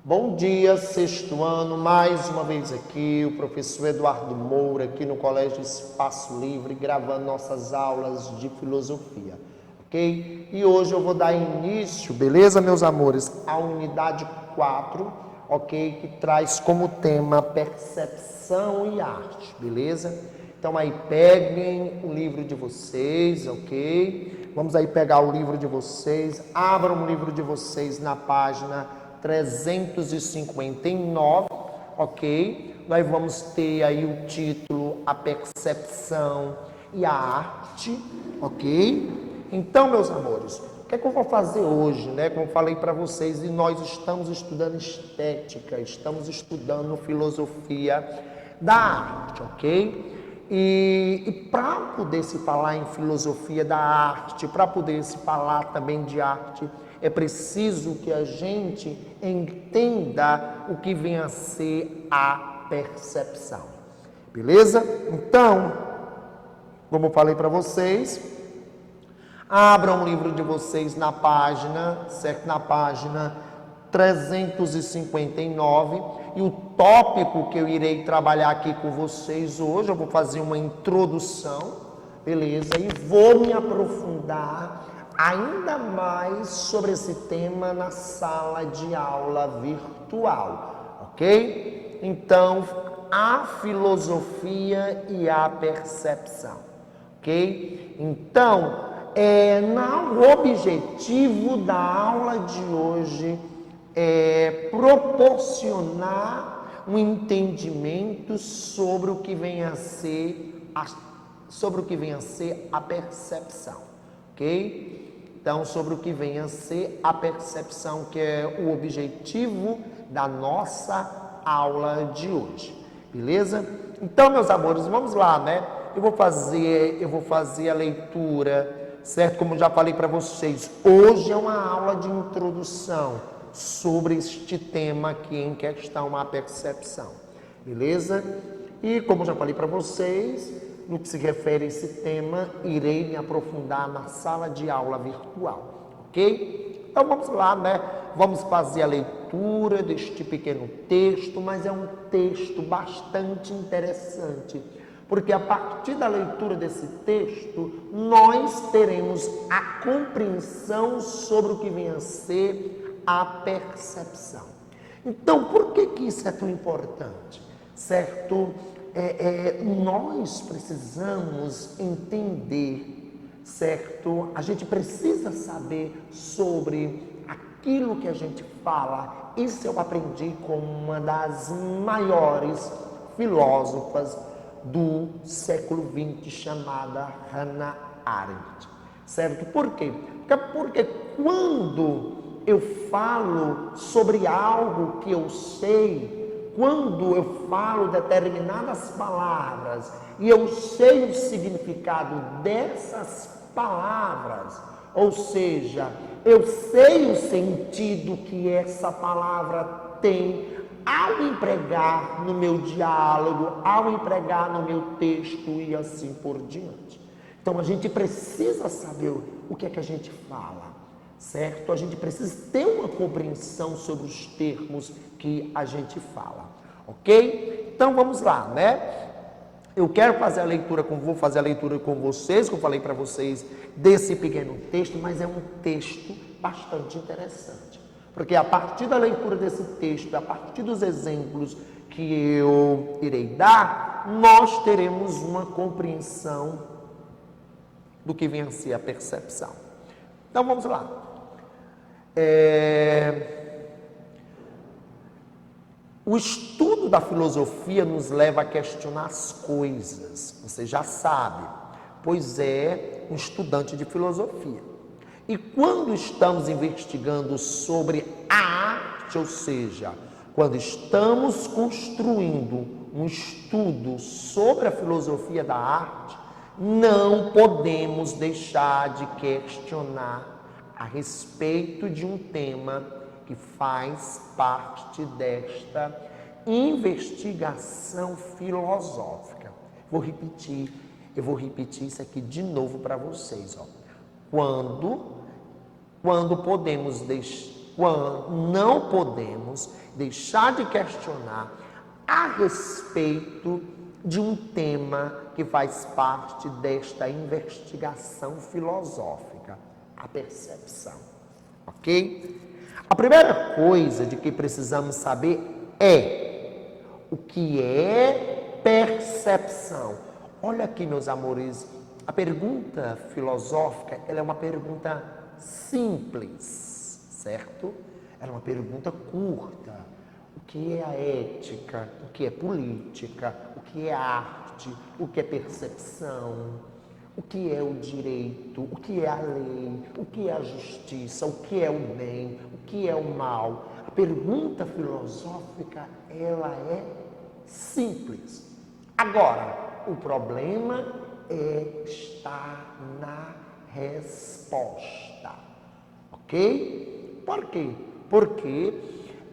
Bom dia, sexto ano, mais uma vez aqui, o professor Eduardo Moura, aqui no Colégio Espaço Livre, gravando nossas aulas de filosofia, ok? E hoje eu vou dar início, beleza, meus amores, à unidade 4, ok? Que traz como tema percepção e arte, beleza? Então aí peguem o livro de vocês, ok? Vamos aí pegar o livro de vocês, abram o livro de vocês na página 359, ok? Nós vamos ter aí o título A Percepção e a Arte, ok? Então, meus amores, o que é que eu vou fazer hoje, né? Como eu falei para vocês, e nós estamos estudando estética, estamos estudando filosofia da arte, ok? E para poder se falar em filosofia da arte, para poder se falar também de arte, é preciso que a gente entenda o que vem a ser a percepção. Beleza? Então, como eu falei para vocês, abram o livro de vocês na página, certo? Na página 359. E o tópico que eu irei trabalhar aqui com vocês hoje, eu vou fazer uma introdução, beleza? E vou me aprofundar ainda mais sobre esse tema na sala de aula virtual, ok? Então, a filosofia e a percepção, ok? Então, o objetivo da aula de hoje é proporcionar um entendimento sobre o que vem a ser a percepção, ok? Então, sobre o que vem a ser a percepção, que é o objetivo da nossa aula de hoje, beleza? Então, meus amores, vamos lá, né? Eu vou fazer a leitura, certo? Como já falei para vocês, hoje é uma aula de introdução sobre este tema aqui em questão, a percepção, beleza? E como já falei para vocês, no que se refere a esse tema, irei me aprofundar na sala de aula virtual, ok? Então vamos lá, né? Vamos fazer a leitura deste pequeno texto, mas é um texto bastante interessante, porque a partir da leitura desse texto, nós teremos a compreensão sobre o que vem a ser a percepção. Então, por que isso é tão importante? Certo? Nós precisamos entender, certo? A gente precisa saber sobre aquilo que a gente fala. Isso eu aprendi com uma das maiores filósofas do século XX, chamada Hannah Arendt, certo? Por quê? Porque quando eu falo sobre algo que eu sei, quando eu falo determinadas palavras e eu sei o significado dessas palavras, ou seja, eu sei o sentido que essa palavra tem ao empregar no meu diálogo, ao empregar no meu texto e assim por diante. Então a gente precisa saber o que é que a gente fala, certo? A gente precisa ter uma compreensão sobre os termos que a gente fala, ok? Então vamos lá, né? Eu quero fazer a leitura vou fazer a leitura com vocês, que eu falei para vocês desse pequeno texto, mas é um texto bastante interessante, porque a partir da leitura desse texto, a partir dos exemplos que eu irei dar, nós teremos uma compreensão do que vem a ser a percepção. Então vamos lá. O estudo da filosofia nos leva a questionar as coisas, você já sabe, pois é um estudante de filosofia. E quando estamos investigando sobre a arte, ou seja, quando estamos construindo um estudo sobre a filosofia da arte, não podemos deixar de questionar a respeito de um tema que faz parte desta investigação filosófica. Eu vou repetir isso aqui de novo para vocês, ó. Quando não podemos deixar de questionar a respeito de um tema que faz parte desta investigação filosófica, a percepção, ok? A primeira coisa de que precisamos saber é o que é percepção. Olha aqui, meus amores, a pergunta filosófica, ela é uma pergunta simples, certo? Ela é uma pergunta curta. O que é a ética? O que é política? O que é arte? O que é percepção? O que é o direito? O que é a lei? O que é a justiça? O que é o bem? O que é o mal? A pergunta filosófica, ela é simples. Agora, o problema está na resposta, ok? Por quê? Porque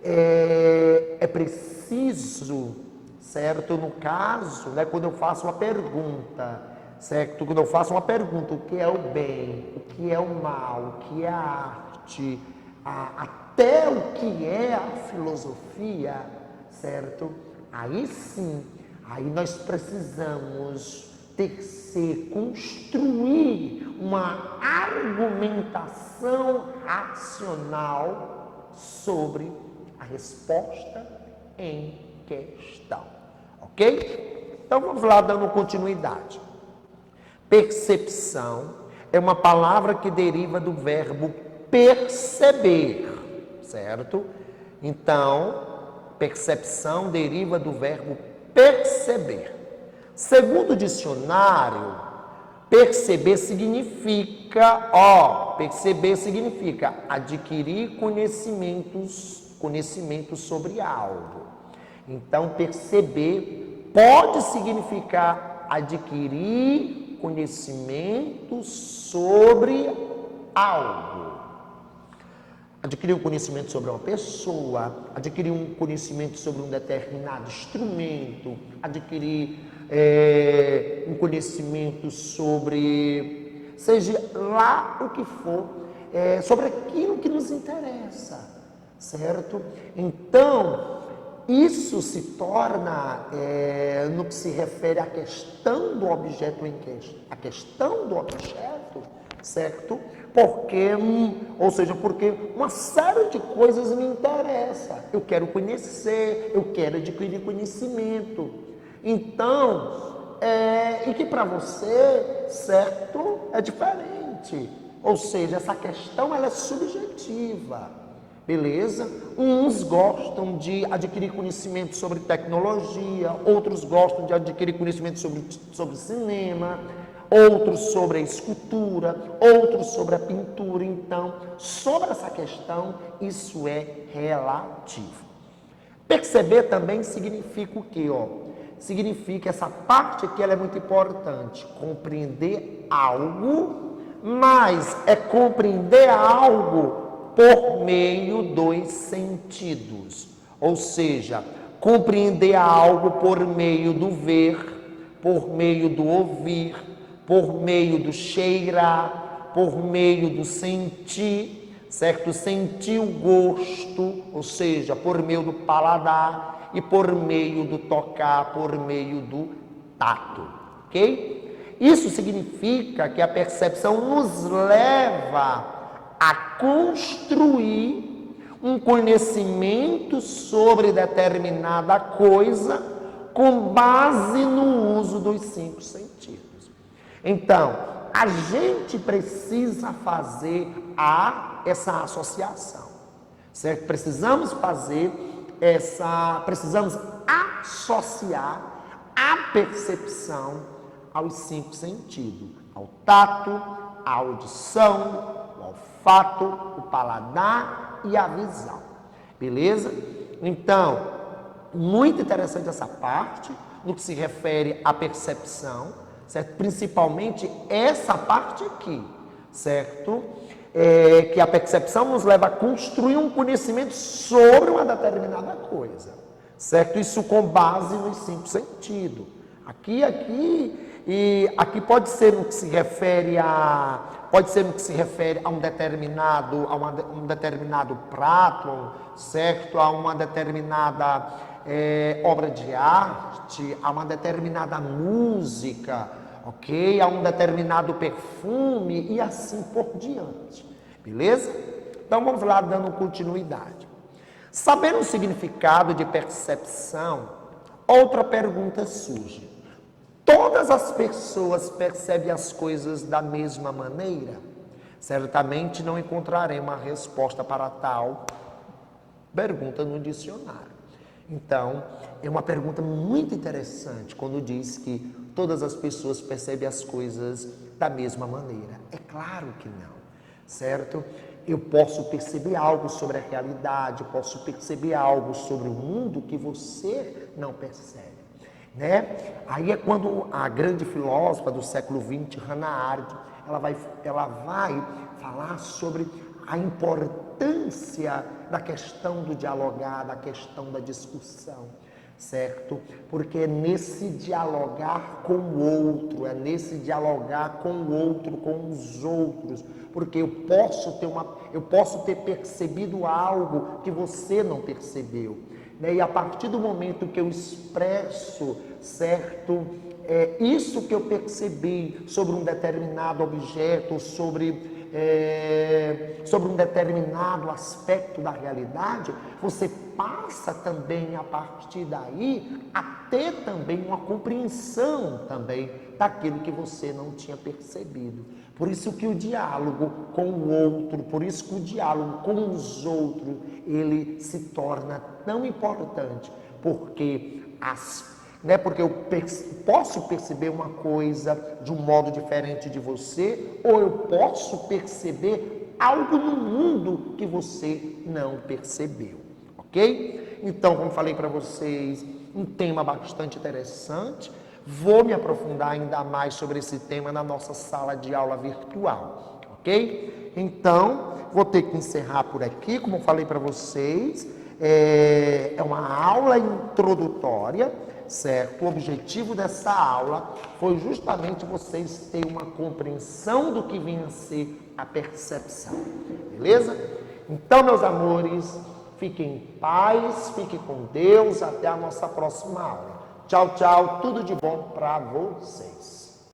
é preciso, certo? No caso, né, quando eu faço uma pergunta, certo? Quando eu faço uma pergunta, o que é o bem, o que é o mal, o que é a arte, até o que é a filosofia, certo? Aí sim, aí nós precisamos construir uma argumentação racional sobre a resposta em questão, ok? Então vamos lá dando continuidade. Percepção é uma palavra que deriva do verbo perceber, certo? Então, percepção deriva do verbo perceber. Segundo o dicionário, perceber significa adquirir conhecimentos sobre algo. Então, perceber pode significar adquirir conhecimento sobre algo. Adquirir um conhecimento sobre uma pessoa, adquirir um conhecimento sobre um determinado instrumento, adquirir um conhecimento sobre, seja lá o que for, sobre aquilo que nos interessa, certo? Então, isso se torna, no que se refere à questão do objeto certo? Porque uma série de coisas me interessa. Eu quero conhecer, eu quero adquirir conhecimento. Então, e que para você, certo, é diferente. Ou seja, essa questão ela é subjetiva. Beleza? Uns gostam de adquirir conhecimento sobre tecnologia, outros gostam de adquirir conhecimento sobre cinema, outros sobre a escultura, outros sobre a pintura. Então, sobre essa questão, isso é relativo. Perceber também significa o quê? Significa, essa parte aqui ela é muito importante, compreender algo, mas é compreender algo por meio dos sentidos, ou seja, compreender algo por meio do ver, por meio do ouvir, por meio do cheirar, por meio do sentir, certo? Sentir o gosto, ou seja, por meio do paladar, e por meio do tocar, por meio do tato, ok? Isso significa que a percepção nos leva a construir um conhecimento sobre determinada coisa com base no uso dos 5 sentidos. Então, a gente precisa fazer essa associação, certo? Precisamos associar a percepção aos 5 sentidos, ao tato, à audição, olfato, o paladar e a visão, beleza? Então, muito interessante essa parte, no que se refere à percepção, certo? Principalmente essa parte aqui, certo? Que a percepção nos leva a construir um conhecimento sobre uma determinada coisa, certo? Isso com base nos 5 sentidos. Aqui pode ser no que se refere a pode ser no que se refere a um determinado prato, certo? A uma determinada obra de arte, a uma determinada música, ok? A um determinado perfume e assim por diante, beleza? Então vamos lá dando continuidade. Sabendo o significado de percepção, outra pergunta surge. Todas as pessoas percebem as coisas da mesma maneira? Certamente não encontrarei uma resposta para tal pergunta no dicionário. Então, é uma pergunta muito interessante quando diz que todas as pessoas percebem as coisas da mesma maneira. É claro que não, certo? Eu posso perceber algo sobre a realidade, posso perceber algo sobre o mundo que você não percebe, né? Aí é quando a grande filósofa do século XX, Hannah Arendt, ela vai falar sobre a importância da questão do dialogar, da questão da discussão, certo? Porque é nesse dialogar com o outro, é nesse dialogar com o outro, com os outros, porque eu posso ter percebido algo que você não percebeu, né? E a partir do momento que eu expresso, certo? Isso que eu percebi sobre um determinado objeto, sobre um determinado aspecto da realidade, você passa também, a partir daí, a ter também uma compreensão também daquilo que você não tinha percebido. Por isso que o diálogo com o outro, por isso que o diálogo com os outros, ele se torna tão importante, porque porque eu posso perceber uma coisa de um modo diferente de você, ou eu posso perceber algo no mundo que você não percebeu, ok? Então, como falei para vocês, um tema bastante interessante. Vou me aprofundar ainda mais sobre esse tema na nossa sala de aula virtual, ok? Então, vou ter que encerrar por aqui, como falei para vocês, é uma aula introdutória, certo? O objetivo dessa aula foi justamente vocês terem uma compreensão do que vinha a ser a percepção, beleza? Então, meus amores, fiquem em paz, fiquem com Deus, até a nossa próxima aula. Tchau, tchau, tudo de bom para vocês.